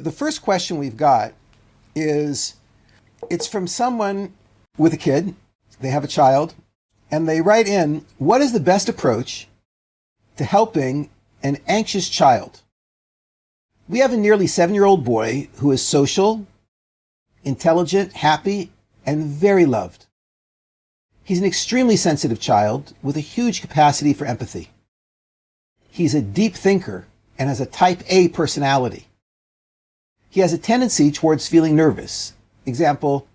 The first question we've got is, it's from someone with a kid. They have a child, and they write in, what is the best approach to helping an anxious child? We have a nearly 7-year-old boy who is social, intelligent, happy, and very loved. He's an extremely sensitive child with a huge capacity for empathy. He's a deep thinker and has a type A personality. He has a tendency towards feeling nervous. Example,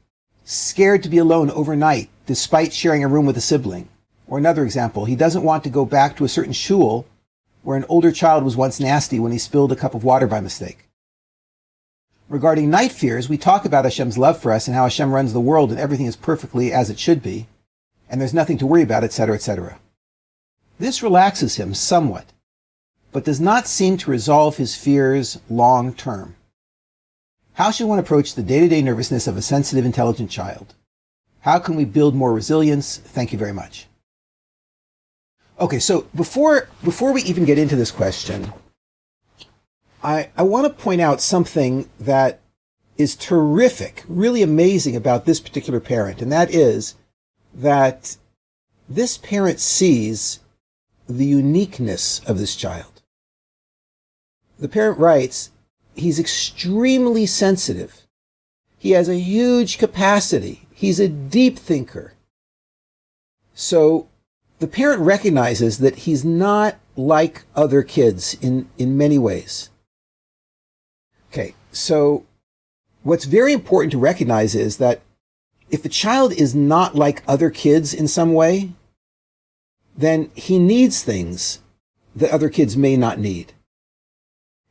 scared to be alone overnight despite sharing a room with a sibling. Or another example, he doesn't want to go back to a certain shul where an older child was once nasty when he spilled a cup of water by mistake. Regarding night fears, we talk about Hashem's love for us and how Hashem runs the world and everything is perfectly as it should be, and there's nothing to worry about, etc., etc. This relaxes him somewhat, but does not seem to resolve his fears long term. How should one approach the day-to-day nervousness of a sensitive, intelligent child? How can we build more resilience? Thank you very much. Okay, so before we even get into this question, I want to point out something that is terrific, really amazing about this particular parent, and that is that this parent sees the uniqueness of this child. The parent writes, he's extremely sensitive. He has a huge capacity. He's a deep thinker. So the parent recognizes that he's not like other kids in many ways. Okay, so what's very important to recognize is that if the child is not like other kids in some way, then he needs things that other kids may not need.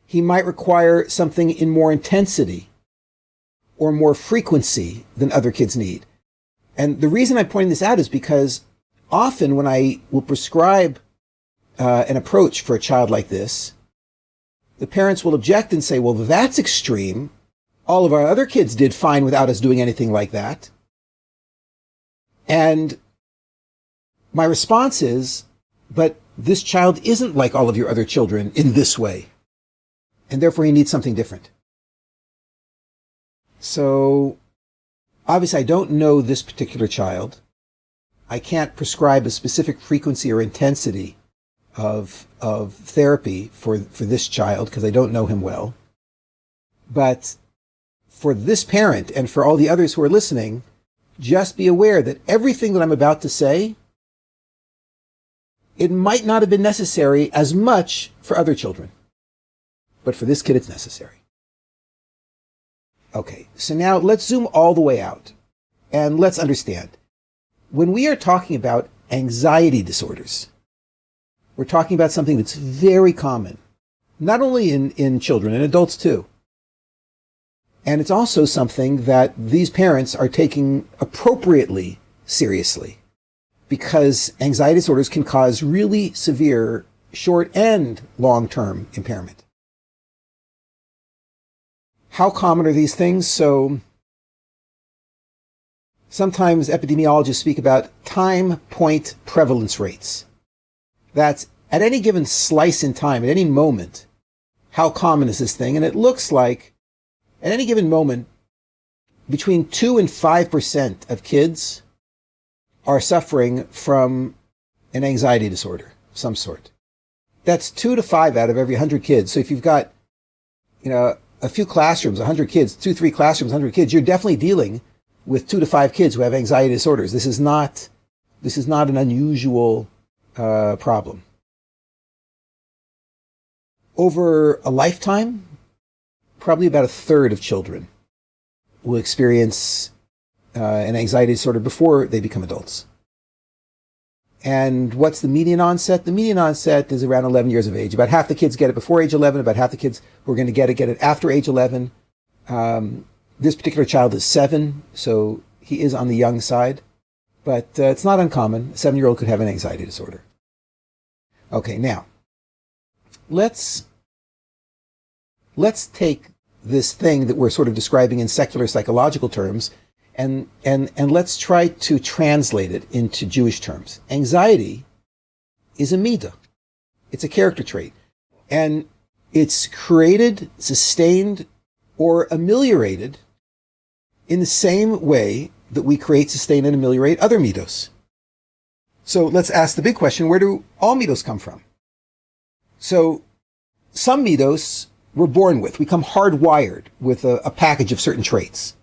He might require something in more intensity or more frequency than other kids need. And the reason I'm pointing this out is because often when I will prescribe an approach for a child like this, the parents will object and say, well, that's extreme. All of our other kids did fine without us doing anything like that. And my response is, but this child isn't like all of your other children in this way. And therefore he needs something different. So obviously I don't know this particular child. I can't prescribe a specific frequency or intensity of therapy for this child because I don't know him well. But for this parent and for all the others who are listening, just be aware that everything that I'm about to say, it might not have been necessary as much for other children. But for this kid, it's necessary. Okay, so now let's zoom all the way out and let's understand. When we are talking about anxiety disorders, we're talking about something that's very common, not only in children, in adults too. And it's also something that these parents are taking appropriately seriously because anxiety disorders can cause really severe short and long-term impairment. How common are these things? So sometimes epidemiologists speak about time point prevalence rates. That's at any given slice in time, at any moment, how common is this thing? And it looks like at any given moment, between 2 and 5% of kids are suffering from an anxiety disorder of some sort. That's 2 to 5 out of every 100 kids. So if you've got, a few classrooms, 100 kids, 2-3 classrooms, 100 kids, you're definitely dealing with 2 to 5 kids who have anxiety disorders. This is not an unusual problem. Over a lifetime, probably about a third of children will experience an anxiety disorder before they become adults. And what's the median onset? The median onset is around 11 years of age. About half the kids get it before age 11. About half the kids who are going to get it after age 11. This particular child is 7, so he is on the young side. But it's not uncommon. A 7-year-old could have an anxiety disorder. Okay, now, let's take this thing that we're sort of describing in secular psychological terms and let's try to translate it into Jewish terms. Anxiety is a midah. It's a character trait. And it's created, sustained, or ameliorated in the same way that we create, sustain, and ameliorate other middos. So let's ask the big question, where do all middos come from? So some middos we're born with. We come hardwired with a package of certain traits.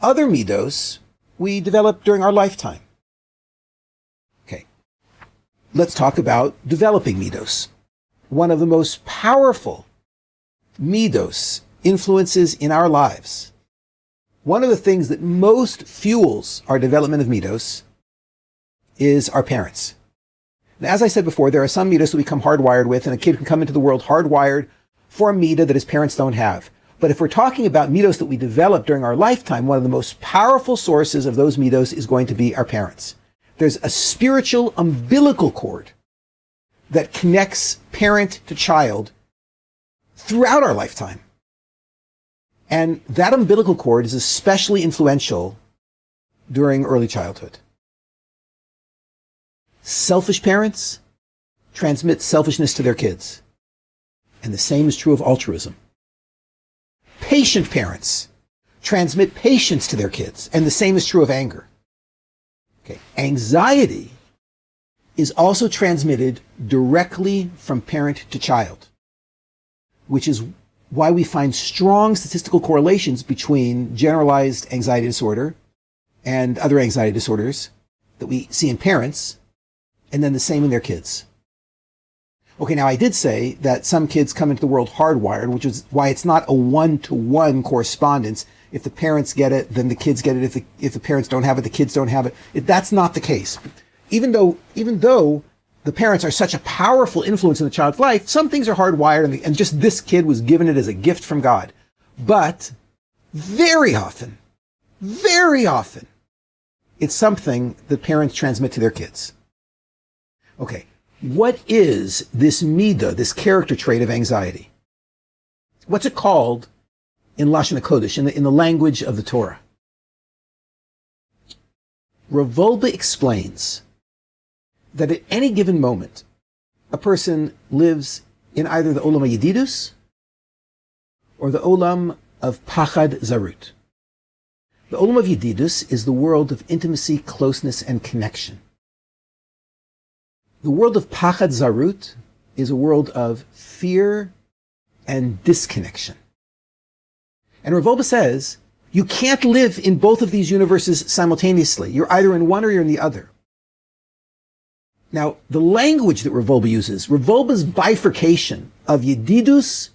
Other middos we develop during our lifetime. Okay, let's talk about developing middos. One of the most powerful middos influences in our lives. One of the things that most fuels our development of middos is our parents. Now, as I said before, there are some middos that we come hardwired with, and a kid can come into the world hardwired for a midah that his parents don't have. But if we're talking about middos that we develop during our lifetime, one of the most powerful sources of those middos is going to be our parents. There's a spiritual umbilical cord that connects parent to child throughout our lifetime. And that umbilical cord is especially influential during early childhood. Selfish parents transmit selfishness to their kids. And the same is true of altruism. Patient parents transmit patience to their kids. And the same is true of anger. Okay. Anxiety is also transmitted directly from parent to child, which is why we find strong statistical correlations between generalized anxiety disorder and other anxiety disorders that we see in parents, and then the same in their kids. Okay, now I did say that some kids come into the world hardwired, which is why it's not a one-to-one correspondence. If the parents get it, then the kids get it. If the parents don't have it, the kids don't have it. That's not the case. Even though the parents are such a powerful influence in the child's life, some things are hardwired, and just this kid was given it as a gift from God. But very often, it's something that parents transmit to their kids. Okay, what is this midah, this character trait of anxiety? What's it called in Lashon HaKodesh, in the language of the Torah? Rav Wolbe explains that at any given moment, a person lives in either the Olam HaYedidus or the Olam of Pachad Zarut. The Olam of Yedidus is the world of intimacy, closeness, and connection. The world of Pachad Zarut is a world of fear and disconnection. And Rav Wolbe says, you can't live in both of these universes simultaneously. You're either in one or you're in the other. Now, the language that Rav Wolbe uses, Rav Wolbe's bifurcation of Yedidus,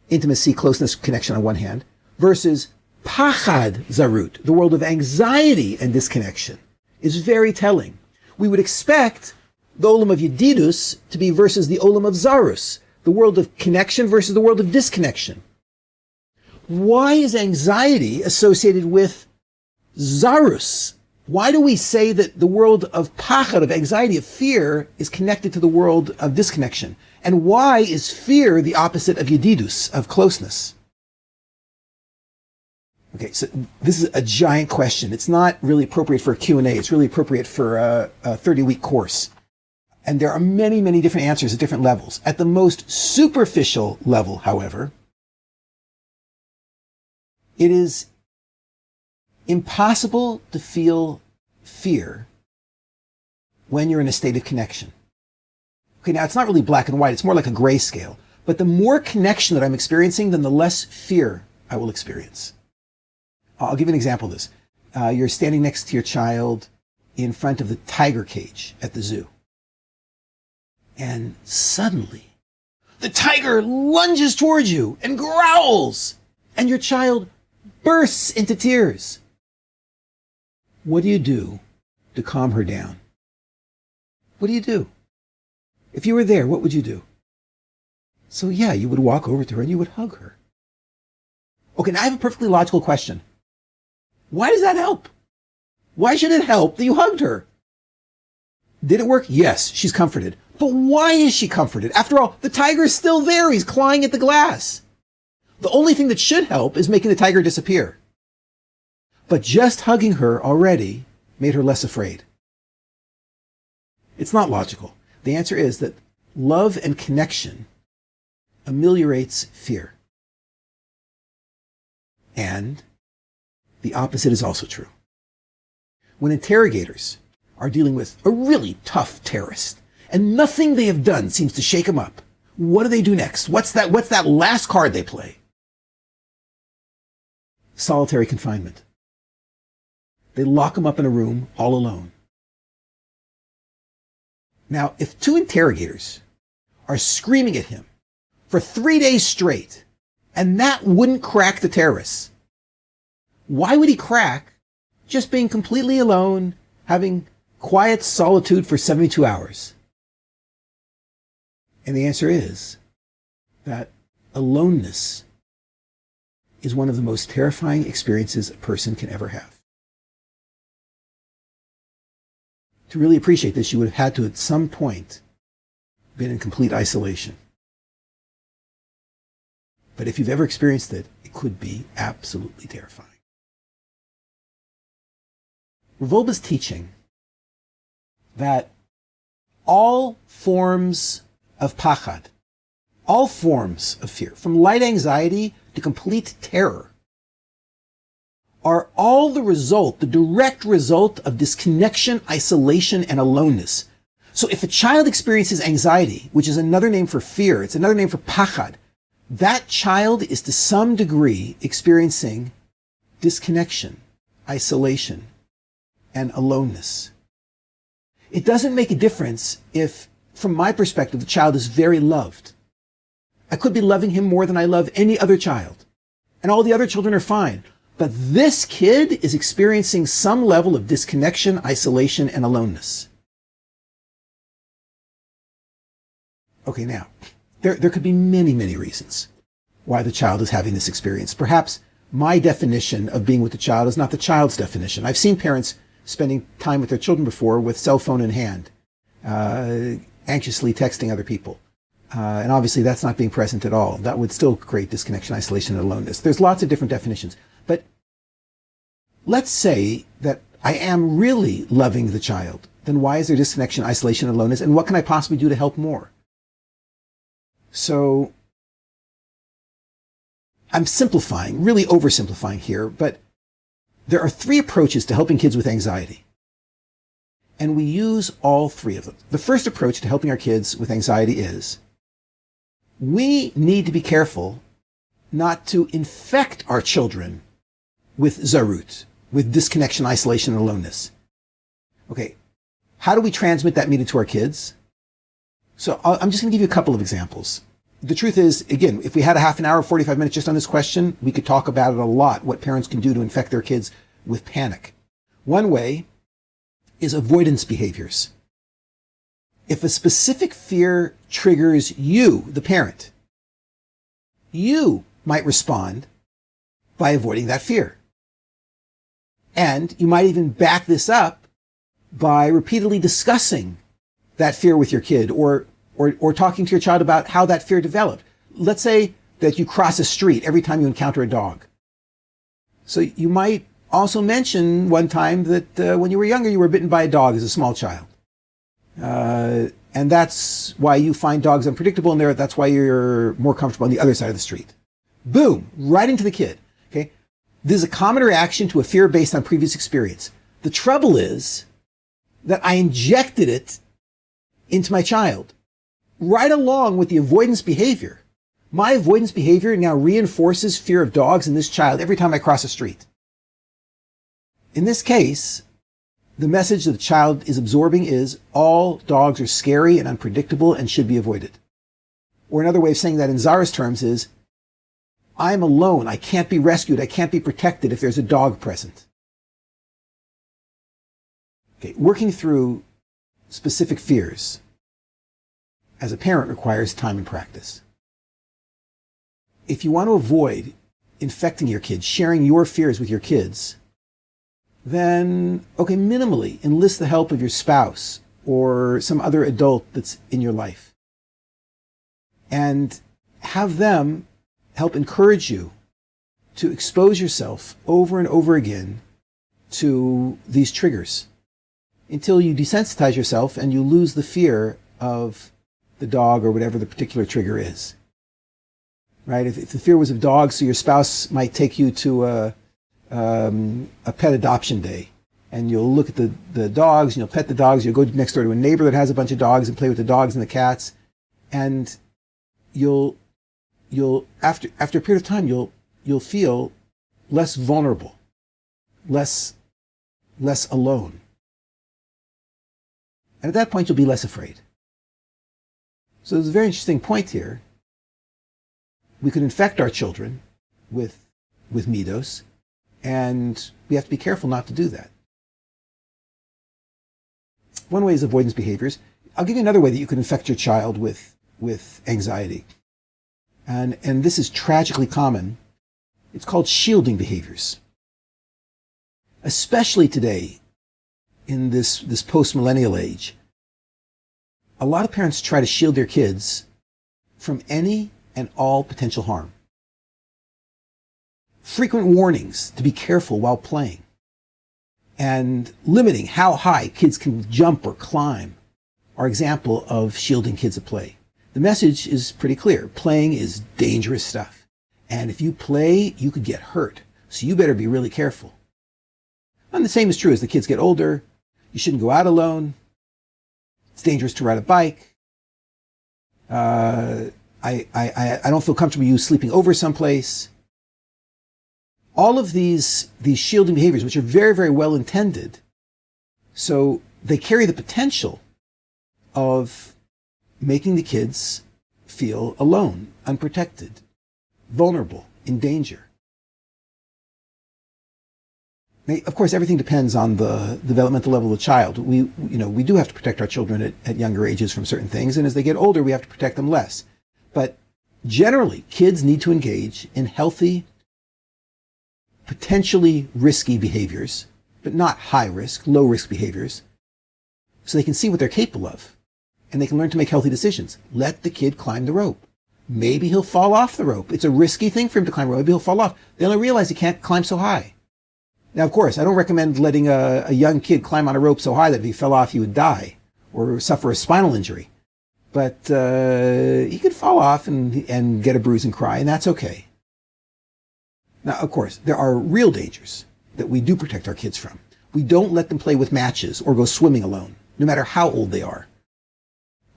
intimacy, closeness, connection on one hand, versus Pachad Zarut, the world of anxiety and disconnection, is very telling. We would expect the Olam of Yedidus to be versus the Olam of Zarus, the world of connection versus the world of disconnection. Why is anxiety associated with Zarus? Why do we say that the world of Pachad, of anxiety, of fear, is connected to the world of disconnection? And why is fear the opposite of Yedidus, of closeness? Okay, so this is a giant question. It's not really appropriate for a Q&A. It's really appropriate for a 30-week course. And there are many, many different answers at different levels. At the most superficial level, however, it is impossible to feel fear when you're in a state of connection. Okay, now it's not really black and white. It's more like a grayscale. But the more connection that I'm experiencing, then the less fear I will experience. I'll give you an example of this. You're standing next to your child in front of the tiger cage at the zoo. And suddenly, the tiger lunges towards you and growls, and your child bursts into tears. What do you do to calm her down? What do you do? If you were there, what would you do? So yeah, you would walk over to her and you would hug her. Okay, now I have a perfectly logical question. Why does that help? Why should it help that you hugged her? Did it work? Yes, she's comforted. But why is she comforted? After all, the tiger is still there. He's clawing at the glass. The only thing that should help is making the tiger disappear. But just hugging her already made her less afraid. It's not logical. The answer is that love and connection ameliorates fear. And the opposite is also true. When interrogators are dealing with a really tough terrorist and nothing they have done seems to shake him up, what do they do next? What's that last card they play? Solitary confinement. They lock him up in a room all alone. Now, if two interrogators are screaming at him for 3 days straight, and that wouldn't crack the terrorists, why would he crack just being completely alone, having quiet solitude for 72 hours? And the answer is that aloneness is one of the most terrifying experiences a person can ever have. To really appreciate this, you would have had to, at some point, been in complete isolation. But if you've ever experienced it, it could be absolutely terrifying. Rav Wolbe's teaching that all forms of pachad, all forms of fear, from light anxiety to complete terror, are all the direct result of disconnection, isolation, and aloneness. So if a child experiences anxiety, which is another name for fear, it's another name for pachad, that child is to some degree experiencing disconnection, isolation, and aloneness. It doesn't make a difference if, from my perspective, the child is very loved. I could be loving him more than I love any other child, and all the other children are fine. But this kid is experiencing some level of disconnection, isolation, and aloneness. Okay, now, there could be many, many reasons why the child is having this experience. Perhaps my definition of being with the child is not the child's definition. I've seen parents spending time with their children before with cell phone in hand, anxiously texting other people. And obviously that's not being present at all. That would still create disconnection, isolation, and aloneness. There's lots of different definitions. But let's say that I am really loving the child. Then why is there disconnection, isolation, and aloneness? And what can I possibly do to help more? So I'm simplifying, really oversimplifying here, but there are 3 approaches to helping kids with anxiety. And we use all 3 of them. The first approach to helping our kids with anxiety is we need to be careful not to infect our children with zarut, with disconnection, isolation, and aloneness. Okay, how do we transmit that meaning to our kids? So I'm just going to give you a couple of examples. The truth is, again, if we had a half an hour, 45 minutes just on this question, we could talk about it a lot, what parents can do to infect their kids with panic. One way is avoidance behaviors. If a specific fear triggers you, the parent, you might respond by avoiding that fear. And you might even back this up by repeatedly discussing that fear with your kid or talking to your child about how that fear developed. Let's say that you cross a street every time you encounter a dog. So you might also mention one time that when you were younger, you were bitten by a dog as a small child. And that's why you find dogs unpredictable, and that's why you're more comfortable on the other side of the street. Boom, right into the kid. Okay, this is a common reaction to a fear based on previous experience. The trouble is that I injected it into my child right along with the avoidance behavior. My avoidance behavior now reinforces fear of dogs in this child every time I cross a street. In this case, the message that the child is absorbing is all dogs are scary and unpredictable and should be avoided. Or another way of saying that in Zara's terms is, I'm alone. I can't be rescued. I can't be protected if there's a dog present. Okay, working through specific fears as a parent requires time and practice. If you want to avoid infecting your kids, sharing your fears with your kids, then, okay, minimally enlist the help of your spouse or some other adult that's in your life. And have them help encourage you to expose yourself over and over again to these triggers until you desensitize yourself and you lose the fear of the dog or whatever the particular trigger is. right? If the fear was of dogs, so your spouse might take you to a pet adoption day, and you'll look at the dogs, and you'll pet the dogs. You'll go next door to a neighbor that has a bunch of dogs and play with the dogs and the cats, and you'll after a period of time you'll feel less vulnerable, less alone, and at that point you'll be less afraid. So there's a very interesting point here. We could infect our children with midos, and we have to be careful not to do that. One way is avoidance behaviors. I'll give you another way that you can infect your child with anxiety. And this is tragically common. It's called shielding behaviors. Especially today, in this post-millennial age, a lot of parents try to shield their kids from any and all potential harm. Frequent warnings to be careful while playing, and limiting how high kids can jump or climb are example of shielding kids at play. The message is pretty clear. Playing is dangerous stuff. And if you play, you could get hurt. So you better be really careful. And the same is true as the kids get older. You shouldn't go out alone. It's dangerous to ride a bike. I don't feel comfortable you sleeping over someplace. All of these shielding behaviors, which are very, very well intended, so they carry the potential of making the kids feel alone, unprotected, vulnerable, in danger. Now, of course, everything depends on the developmental level of the child. We do have to protect our children at younger ages from certain things, and as they get older, we have to protect them less. But generally, kids need to engage in healthy, potentially risky behaviors, but not high risk, low risk behaviors, so they can see what they're capable of, and they can learn to make healthy decisions. Let the kid climb the rope. Maybe he'll fall off the rope. It's a risky thing for him to climb a rope. Maybe he'll fall off. Then he'll realize he can't climb so high. Now, of course, I don't recommend letting a young kid climb on a rope so high that if he fell off, he would die or suffer a spinal injury. But he could fall off and get a bruise and cry, and that's okay. Now, of course, there are real dangers that we do protect our kids from. We don't let them play with matches or go swimming alone, no matter how old they are.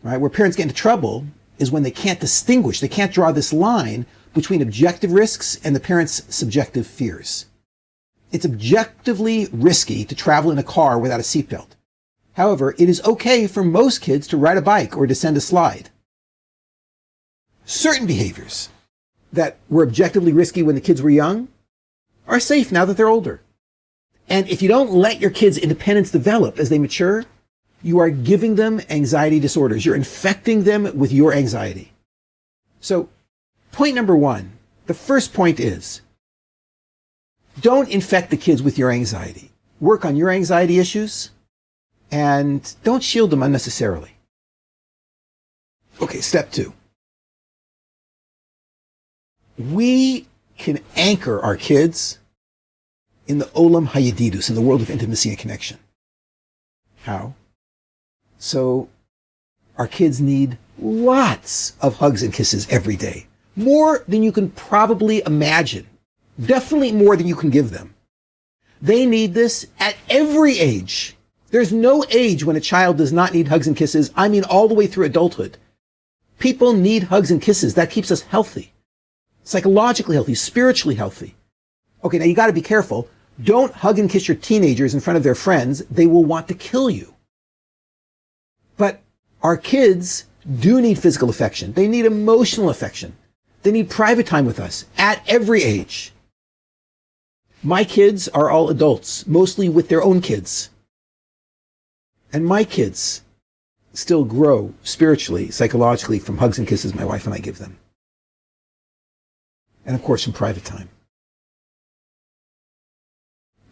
Right? Where parents get into trouble is when they can't distinguish, they can't draw this line between objective risks and the parent's subjective fears. It's objectively risky to travel in a car without a seatbelt. However, it is okay for most kids to ride a bike or descend a slide. Certain behaviors that were objectively risky when the kids were young are safe now that they're older. And if you don't let your kids' independence develop as they mature, you are giving them anxiety disorders. You're infecting them with your anxiety. So, point number one, the first point is, don't infect the kids with your anxiety. Work on your anxiety issues and don't shield them unnecessarily. Okay, step two. We can anchor our kids in the Olam Hayedidus, in the world of intimacy and connection. How? So our kids need lots of hugs and kisses every day. More than you can probably imagine. Definitely more than you can give them. They need this at every age. There's no age when a child does not need hugs and kisses. I mean, all the way through adulthood. People need hugs and kisses. That keeps us healthy. Psychologically healthy, spiritually healthy. Okay, now you got to be careful. Don't hug and kiss your teenagers in front of their friends. They will want to kill you. But our kids do need physical affection. They need emotional affection. They need private time with us at every age. My kids are all adults, mostly with their own kids. And my kids still grow spiritually, psychologically from hugs and kisses my wife and I give them. And of course, from private time.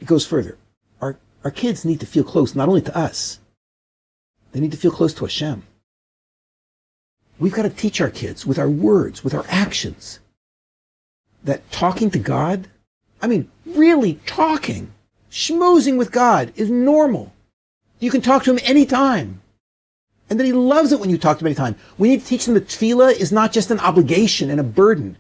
It goes further. Our kids need to feel close, not only to us, they need to feel close to Hashem. We've got to teach our kids with our words, with our actions, that talking to God, I mean, really talking, schmoozing with God is normal. You can talk to him anytime. And that he loves it when you talk to him anytime. We need to teach them that tefillah is not just an obligation and a burden,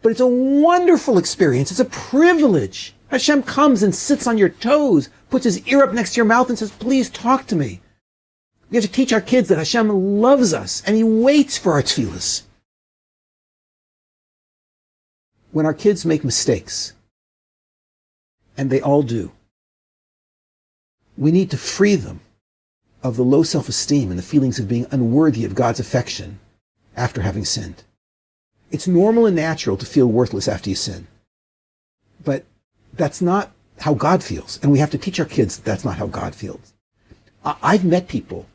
But it's a wonderful experience. It's a privilege. Hashem comes and sits on your toes, puts his ear up next to your mouth and says, please talk to me. We have to teach our kids that Hashem loves us and he waits for our tefillas. When our kids make mistakes, and they all do, we need to free them of the low self-esteem and the feelings of being unworthy of God's affection after having sinned. It's normal and natural to feel worthless after you sin. But that's not how God feels. And we have to teach our kids that that's not how God feels. I've met people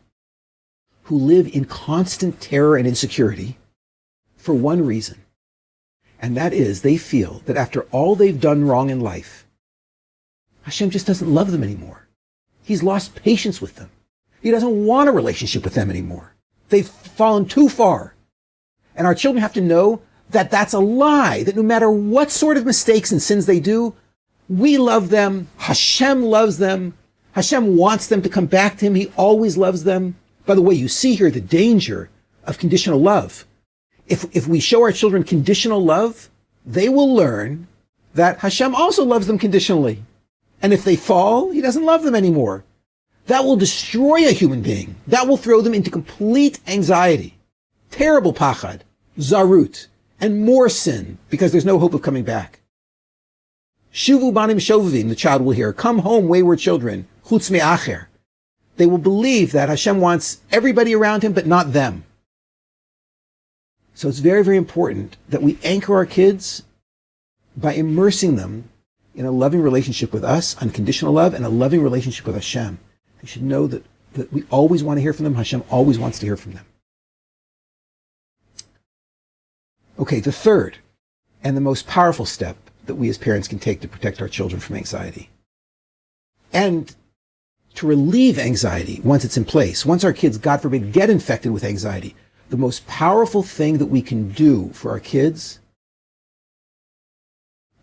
who live in constant terror and insecurity for one reason. And that is they feel that after all they've done wrong in life, Hashem just doesn't love them anymore. He's lost patience with them. He doesn't want a relationship with them anymore. They've fallen too far. And our children have to know that that's a lie, that no matter what sort of mistakes and sins they do, we love them. Hashem loves them. Hashem wants them to come back to him. He always loves them. By the way, you see here the danger of conditional love. If we show our children conditional love, they will learn that Hashem also loves them conditionally. And if they fall, he doesn't love them anymore. That will destroy a human being. That will throw them into complete anxiety, terrible pachad, zarut, and more sin, because there's no hope of coming back. Shuvu banim shovavim, the child will hear, come home, wayward children, chutz me'acher. They will believe that Hashem wants everybody around him, but not them. So it's very, very important that we anchor our kids by immersing them in a loving relationship with us, unconditional love, and a loving relationship with Hashem. They should know that we always want to hear from them. Hashem always wants to hear from them. Okay, the third and the most powerful step that we as parents can take to protect our children from anxiety and to relieve anxiety once it's in place, once our kids, God forbid, get infected with anxiety, the most powerful thing that we can do for our kids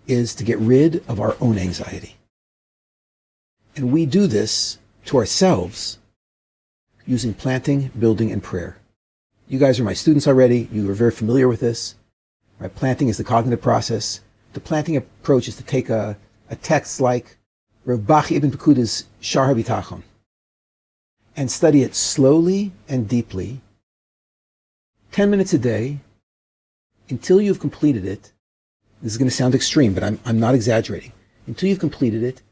is to get rid of our own anxiety. And we do this to ourselves using planting, building, and prayer. You guys are my students already. You are very familiar with this. Right? Planting is the cognitive process. The planting approach is to take a text like Rav Bachi ibn Pekuda's Shar HaBitachon and study it slowly and deeply, 10 minutes a day, until you've completed it. This is going to sound extreme, but I'm not exaggerating. Until you've completed it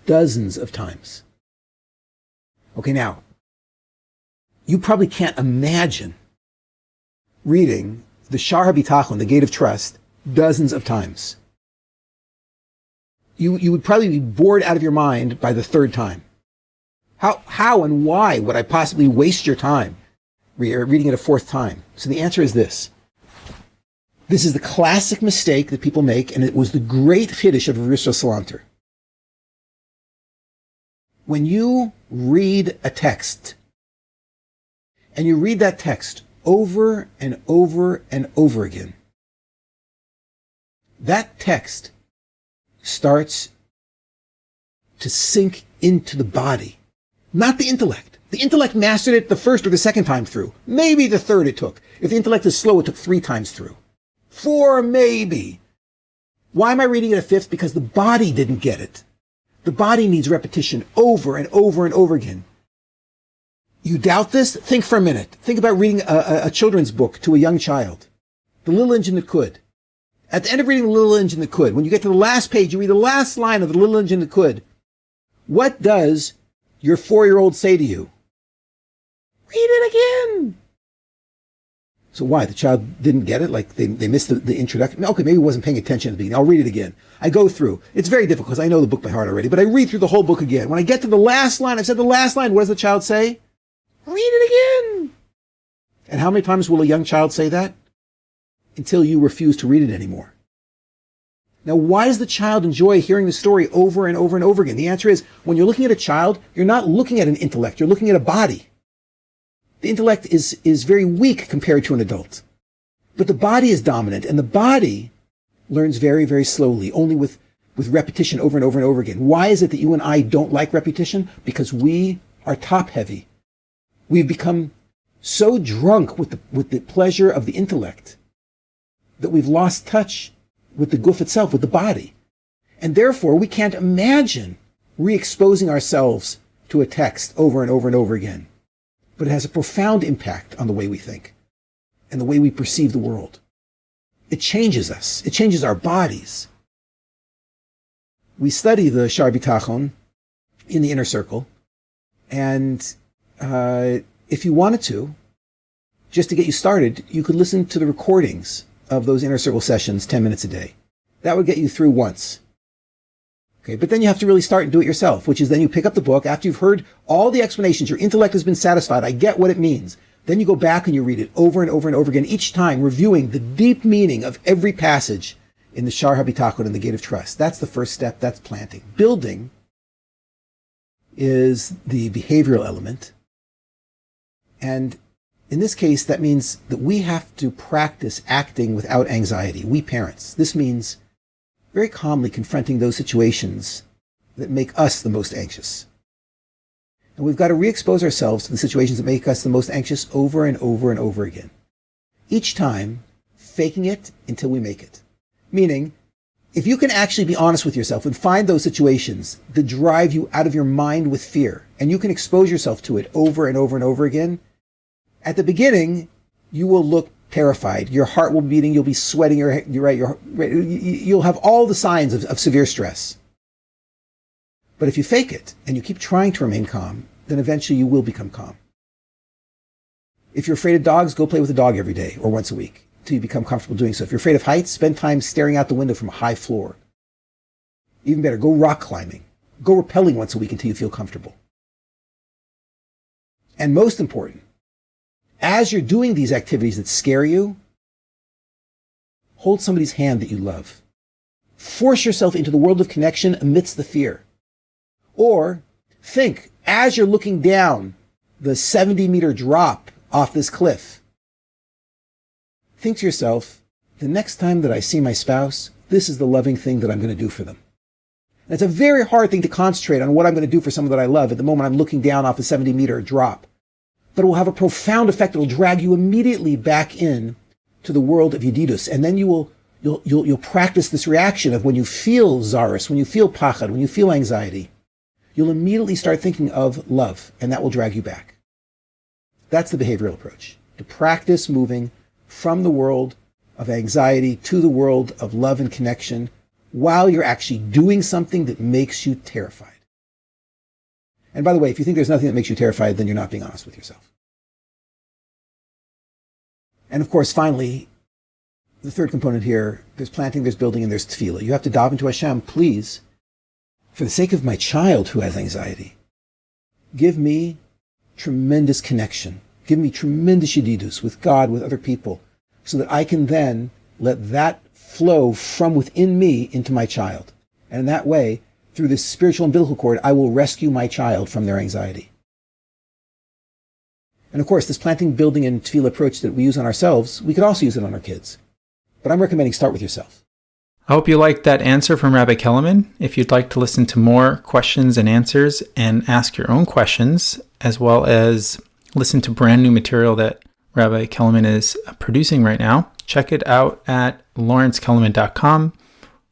dozens of times. Okay, now, you probably can't imagine reading the Shar HaBitachon, the Gate of Trust, dozens of times. You would probably be bored out of your mind by the third time. How and why would I possibly waste your time reading it a fourth time? So the answer is this. This is the classic mistake that people make, and it was the great chiddush of Rav Yisrael Salanter. When you read a text, and you read that text over and over and over again, that text starts to sink into the body, not the intellect. The intellect mastered it the first or the second time through. Maybe the third it took. If the intellect is slow, it took 3 times through. 4 maybe. Why am I reading it a fifth? Because the body didn't get it. The body needs repetition over and over and over again. You doubt this? Think for a minute. Think about reading a children's book to a young child. The Little Engine That Could. At the end of reading The Little Engine That Could, when you get to the last page, you read the last line of The Little Engine That Could. What does your 4-year-old say to you? Read it again. So why? The child didn't get it? Like they missed the introduction? Okay, maybe he wasn't paying attention at the beginning. I'll read it again. I go through. It's very difficult because I know the book by heart already, but I read through the whole book again. When I get to the last line, I've said the last line, what does the child say? Read it again. And how many times will a young child say that? Until you refuse to read it anymore. Now, why does the child enjoy hearing the story over and over and over again? The answer is, when you're looking at a child, you're not looking at an intellect, you're looking at a body. The intellect is very weak compared to an adult. But the body is dominant, and the body learns very, very slowly, only with repetition over and over and over again. Why is it that you and I don't like repetition? Because we are top-heavy. We've become so drunk with the pleasure of the intellect that we've lost touch with the guf itself, with the body. And therefore, we can't imagine re-exposing ourselves to a text over and over and over again. But it has a profound impact on the way we think and the way we perceive the world. It changes us. It changes our bodies. We study the Shar Bitachon in the inner circle, and if you wanted to, just to get you started, you could listen to the recordings of those inner circle sessions 10 minutes a day. That would get you through once. Okay, but then you have to really start and do it yourself, which is then you pick up the book after you've heard all the explanations, your intellect has been satisfied, I get what it means. Then you go back and you read it over and over and over again, each time reviewing the deep meaning of every passage in the Shar HaBitachon and the Gate of Trust. That's the first step, that's planting. Building is the behavioral element. And in this case, that means that we have to practice acting without anxiety, we parents. This means very calmly confronting those situations that make us the most anxious. And we've got to re-expose ourselves to the situations that make us the most anxious over and over and over again. Each time, faking it until we make it. Meaning, if you can actually be honest with yourself and find those situations that drive you out of your mind with fear, and you can expose yourself to it over and over and over again, at the beginning, you will look terrified. Your heart will be beating. You'll be sweating. You'll have all the signs of severe stress. But if you fake it and you keep trying to remain calm, then eventually you will become calm. If you're afraid of dogs, go play with a dog every day or once a week until you become comfortable doing so. If you're afraid of heights, spend time staring out the window from a high floor. Even better, go rock climbing. Go rappelling once a week until you feel comfortable. And most important, as you're doing these activities that scare you, hold somebody's hand that you love. Force yourself into the world of connection amidst the fear. Or think, as you're looking down the 70-meter drop off this cliff, think to yourself, the next time that I see my spouse, this is the loving thing that I'm going to do for them. And it's a very hard thing to concentrate on what I'm going to do for someone that I love at the moment I'm looking down off a 70-meter drop. But it will have a profound effect. It will drag you immediately back in to the world of Yedidus. And then you'll practice this reaction of when you feel zarus, when you feel pachad, when you feel anxiety, you'll immediately start thinking of love, and that will drag you back. That's the behavioral approach, to practice moving from the world of anxiety to the world of love and connection while you're actually doing something that makes you terrified. And by the way, if you think there's nothing that makes you terrified, then you're not being honest with yourself. And of course, finally, the third component here, there's planting, there's building, and there's tefillah. You have to dive into Hashem, please, for the sake of my child who has anxiety, give me tremendous connection. Give me tremendous yedidus with God, with other people, so that I can then let that flow from within me into my child. And in that way, through this spiritual umbilical cord, I will rescue my child from their anxiety. And of course, this planting, building, and tefillah approach that we use on ourselves, we could also use it on our kids. But I'm recommending start with yourself. I hope you liked that answer from Rabbi Kelemen. If you'd like to listen to more questions and answers and ask your own questions, as well as listen to brand new material that Rabbi Kelemen is producing right now, check it out at LawrenceKelemen.com.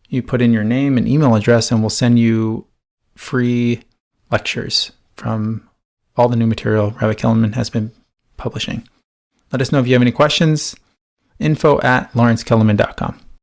You put in your name and email address, and we'll send you free lectures from all the new material Rabbi Kelemen has been publishing. Let us know if you have any questions. info@LawrenceKelemen.com.